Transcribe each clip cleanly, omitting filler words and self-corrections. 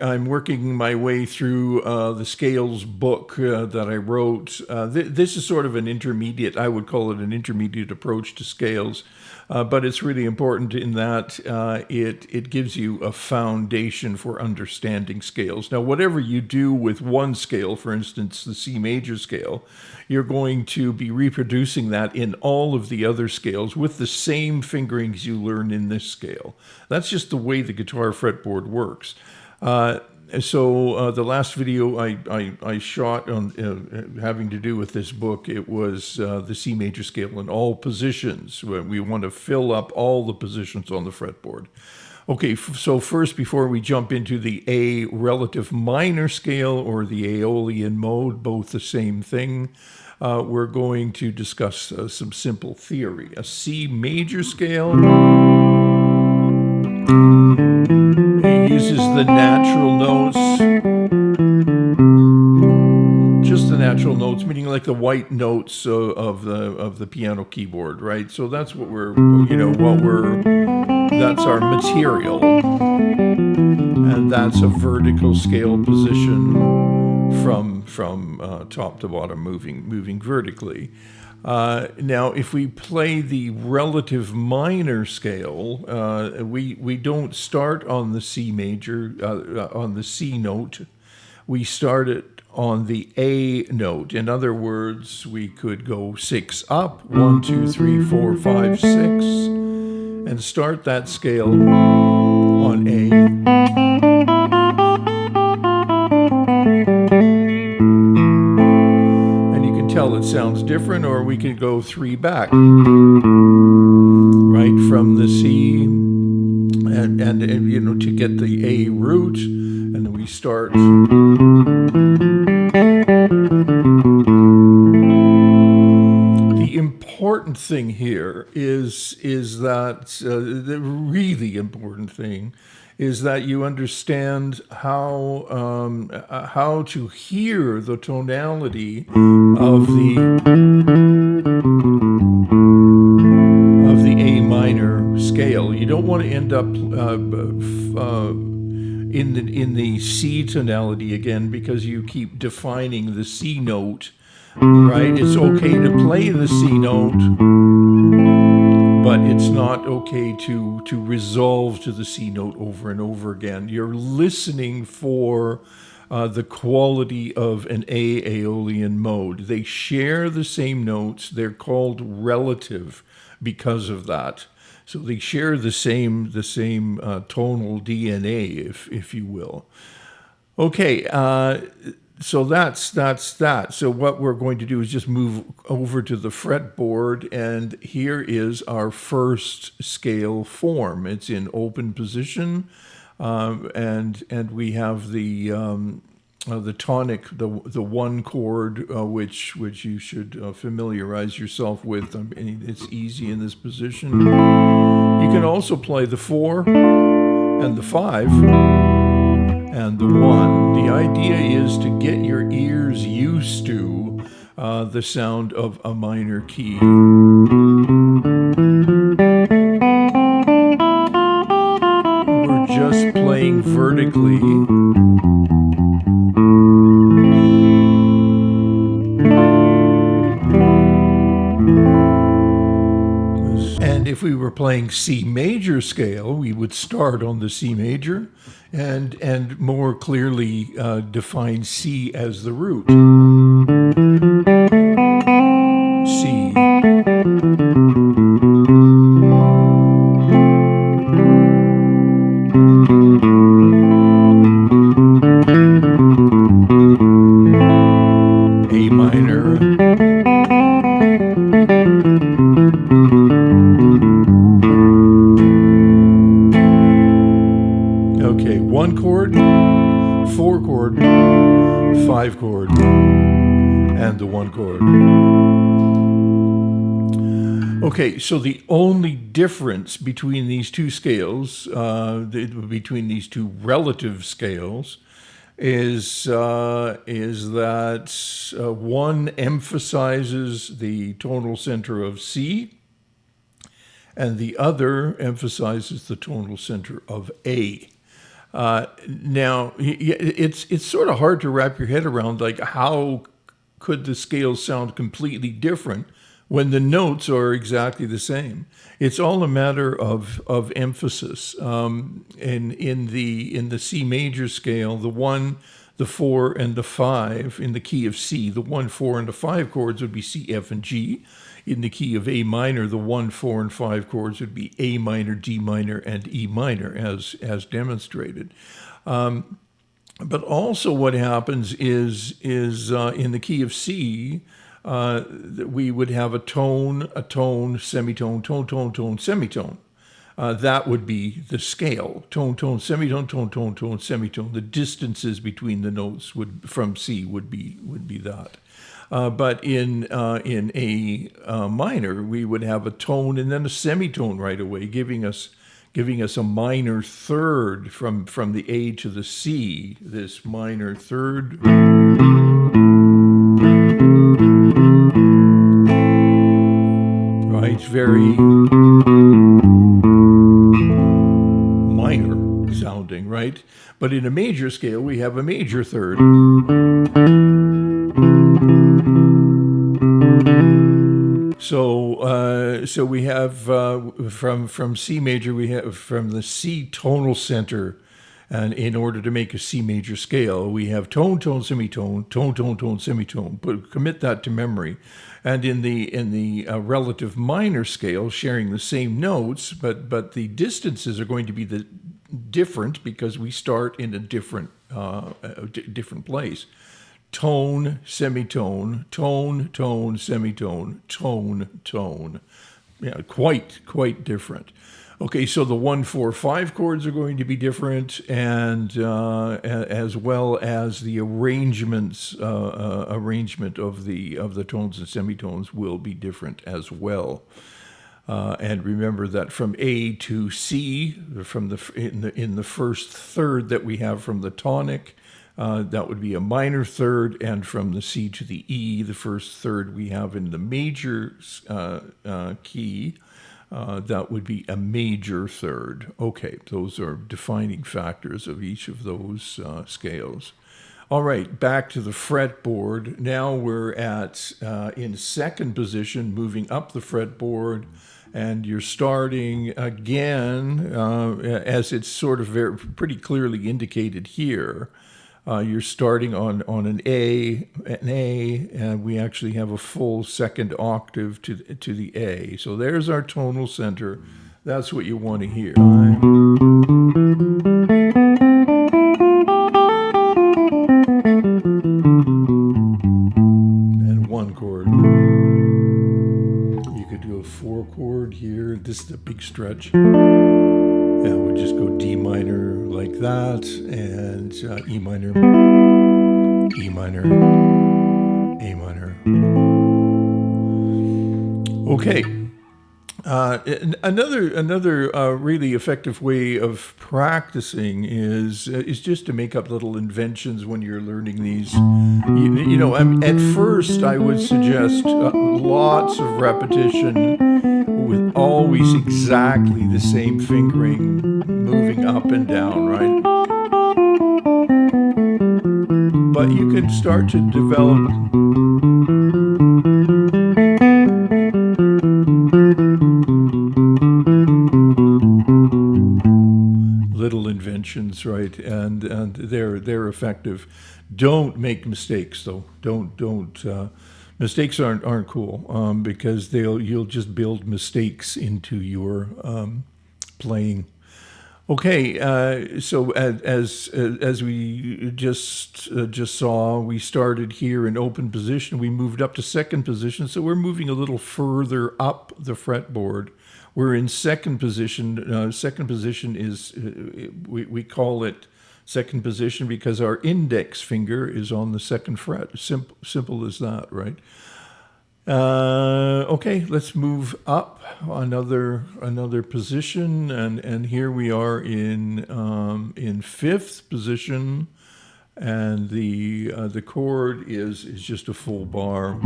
I'm working my way through the scales book that I wrote. This is sort of an intermediate, I would call it an intermediate approach to scales, but it's really important in that it gives you a foundation for understanding scales. Now, whatever you do with one scale, for instance, the C major scale, you're going to be reproducing that in all of the other scales with the same fingerings you learn in this scale. That's just the way the guitar fretboard works. So the last video I shot on having to do with this book, it was the C major scale in all positions. We want to fill up all the positions on the fretboard. Okay, so first, before we jump into the A relative minor scale or the Aeolian mode, both the same thing, we're going to discuss some simple theory. A C major scale uses the natural notes, just the natural notes, meaning like the white notes of the piano keyboard, right? So that's what that's our material, and that's a vertical scale position from top to bottom, moving vertically. Now, if we play the relative minor scale, we don't start on the C major, on the C note. We start it on the A note. In other words, we could go 6 up, 1, 2, 3, 4, 5, 6, and start that scale on A. Tell it sounds different, or we can go 3 back, right, from the C, and you know, to get the A root, and then we start. The important thing here is that the really important thing is that you understand how to hear the tonality of the A minor scale. You don't want to end up in the C tonality again, because you keep defining the C note, right? It's okay to play the C note, but it's not okay to resolve to the C note over and over again. You're listening for the quality of an A Aeolian mode. They share the same notes. They're called relative because of that. So they share the same tonal DNA, if you will. Okay. So that's that. So what we're going to do is just move over to the fretboard, and here is our first scale form. It's in open position, and we have the tonic, the one chord, which you should familiarize yourself with. I mean, it's easy in this position. You can also play the 4 and the 5. And the 1. The idea is to get your ears used to the sound of a minor key. We're just playing vertically. And if we were playing C major scale, we would start on the C major and more clearly define C as the root. C. A minor. Okay, 1 chord, 4 chord, 5 chord, and the 1 chord. Okay, so the only difference between these two scales, between these two relative scales, is that one emphasizes the tonal center of C, and the other emphasizes the tonal center of A. Now, it's sort of hard to wrap your head around, like, how could the scales sound completely different when the notes are exactly the same? It's all a matter of emphasis. In the C major scale, the 1, the 4, and the 5 in the key of C, the 1, 4, and the 5 chords would be C, F, and G. In the key of A minor, the 1, 4, and 5 chords would be A minor, D minor, and E minor, as demonstrated. But also what happens is in the key of C, we would have a tone, semitone, tone, tone, tone, semitone. That would be the scale. Tone, tone, semitone, tone, tone, tone, semitone. The distances between the notes from C would be that. But in A minor, we would have a tone and then a semitone right away, giving us a minor third from the A to the C. This minor third. Right, very minor sounding, right? But in a major scale, we have a major third. So we have from C major, we have from the C tonal center, and in order to make a C major scale, we have tone, tone, semitone, tone, tone, tone, semitone. But commit that to memory. And in the relative minor scale, sharing the same notes, but the distances are going to be different because we start in a different place. Tone, semitone, tone, tone, semitone, tone, tone. Yeah, quite different. Okay, so the 1, 4, 5 chords are going to be different, and as well as the arrangement of the tones and semitones will be different as well. And remember that from A to C, in the first third that we have from the tonic, that would be a minor third, and from the C to the E, the first third we have in the major key, that would be a major third. Okay, those are defining factors of each of those scales. All right, back to the fretboard. Now we're in second position, moving up the fretboard, and you're starting again, as it's sort of pretty clearly indicated here. You're starting on an A, and we actually have a full second octave to the A. So there's our tonal center. That's what you want to hear. And one chord. You could do a 4 chord here. This is a big stretch. And we'll just go D minor like that, and E minor, E minor, A minor. Okay. Another really effective way of practicing is just to make up little inventions when you're learning these. At first I would suggest lots of repetition with always exactly the same fingering, moving up and down, right? But you can start to develop little inventions, right? And they're effective. Don't make mistakes, though. Don't. Mistakes aren't cool, because you'll just build mistakes into your playing. Okay, so as we just saw, we started here in open position. We moved up to second position, so we're moving a little further up the fretboard. We're in second position. Second position is we call it second position because our index finger is on the second fret. Simple as that, right? Okay, let's move up another position, and here we are in fifth position, and the chord is just a full bar.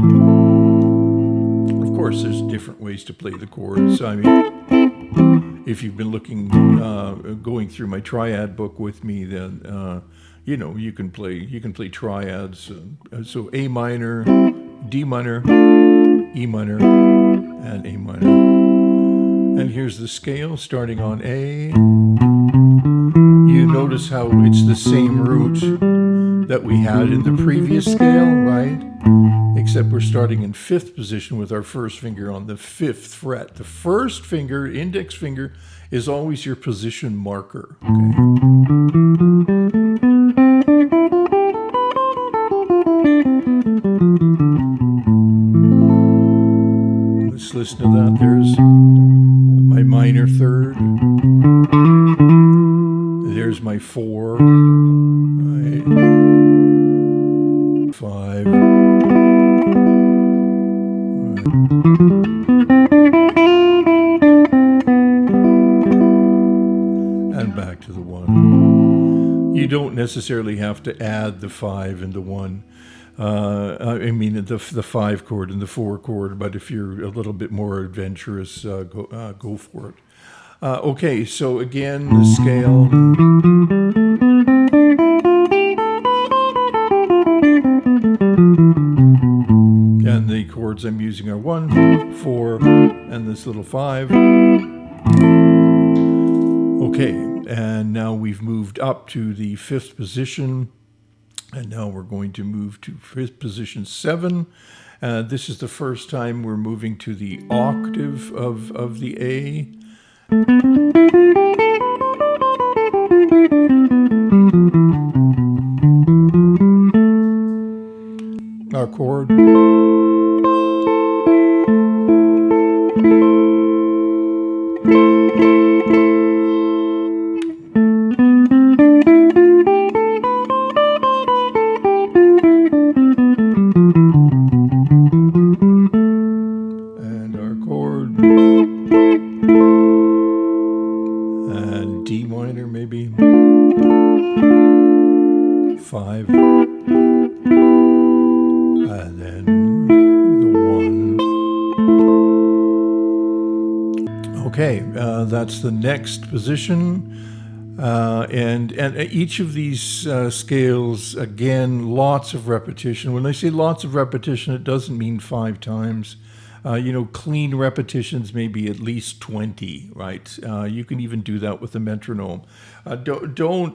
Of course, there's different ways to play the chords. I mean, if you've been looking, going through my triad book with me, then you can play triads. So A minor, D minor, E minor, and A minor. And here's the scale starting on A. You notice how it's the same root that we had in the previous scale, right? Except we're starting in 5th position with our first finger on the 5th fret. The first finger, index finger, is always your position marker, okay? Let's listen to that. There's my minor 3rd. There's my 4, right? 5. And back to the 1. You don't necessarily have to add the 5 and the 1. I mean the 5 chord and the 4 chord, but if you're a little bit more adventurous, go for it. Okay, so again, the scale. And the chords I'm using are 1, 4, and this little 5. Okay, and now we've moved up to the 5th position. And now we're going to move to 5th position 7. This is the first time we're moving to the octave of the A. Our chord. And our chord. And D minor maybe. 5. And then the 1. Okay, that's the next position. And each of these scales, again, lots of repetition. When I say lots of repetition, it doesn't mean 5 times. Clean repetitions maybe at least 20, right? You can even do that with a metronome. Don't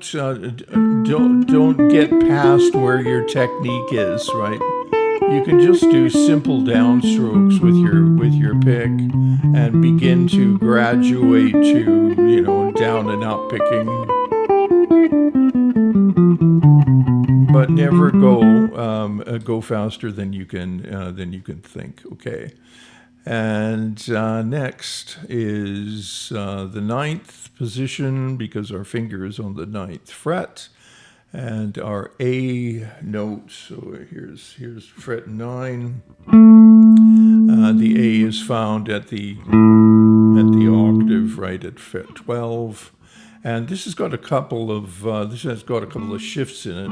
get past where your technique is, right? You can just do simple downstrokes with your pick and begin to graduate to down and up picking, but never go faster than you can think. Okay. And next is the 9th position, because our finger is on the 9th fret, and our A note. So here's fret 9. The A is found at the octave, right at fret 12, and this has got a couple of shifts in it.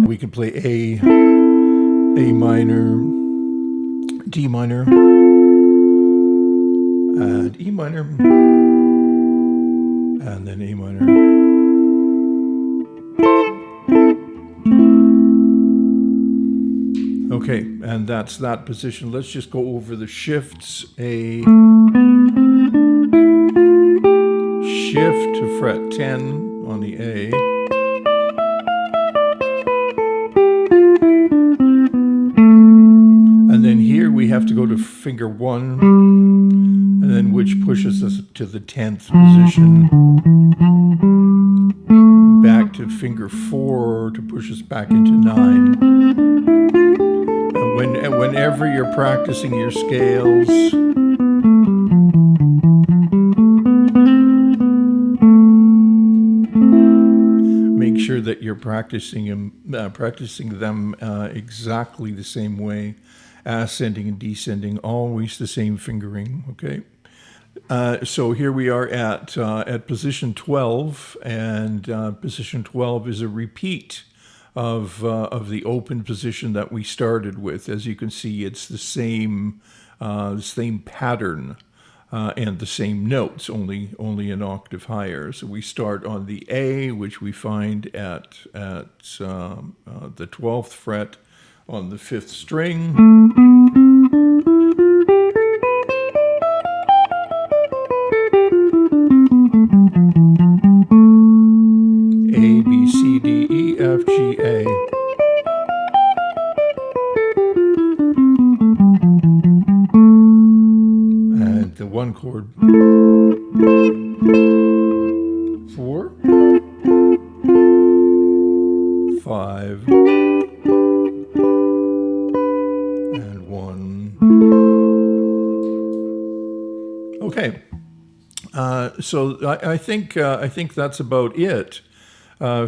We can play A minor, D minor, and E minor, and then A minor. Okay, and that's that position. Let's just go over the shifts. A shift to fret 10 on the A. And then here we have to go to finger 1, and then which pushes us to the 10th position. Back to finger 4 to push us back into 9. And whenever you're practicing your scales, make sure that you're practicing them exactly the same way, ascending and descending, always the same fingering. Okay. So here we are at position 12, and position 12 is a repeat of the open position that we started with. As you can see, it's the same pattern and the same notes, only an octave higher. So we start on the A, which we find at the 12th fret on the 5th string. A, B, C, D, E, F, G, A. And the one chord. 4, 5, and 1. Okay. So I think that's about it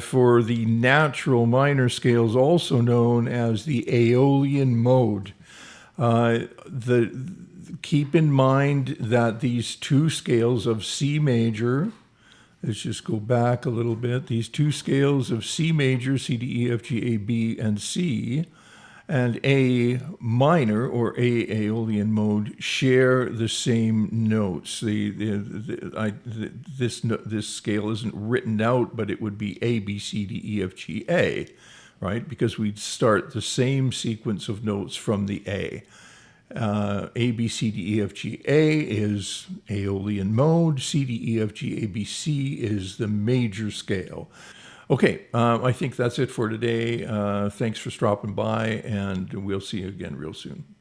for the natural minor scales, also known as the Aeolian mode. Keep in mind that these two scales of C major, let's just go back a little bit. These two scales of C major, C, D, E, F, G, A, B, and C, and A minor or A Aeolian mode share the same notes. This scale isn't written out, but it would be A, B, C, D, E, F, G, A, right? Because we'd start the same sequence of notes from the A. A, B, C, D, E, F, G, A is Aeolian mode. C, D, E, F, G, A, B, C is the major scale. Okay, I think that's it for today. Thanks for stopping by, and we'll see you again real soon.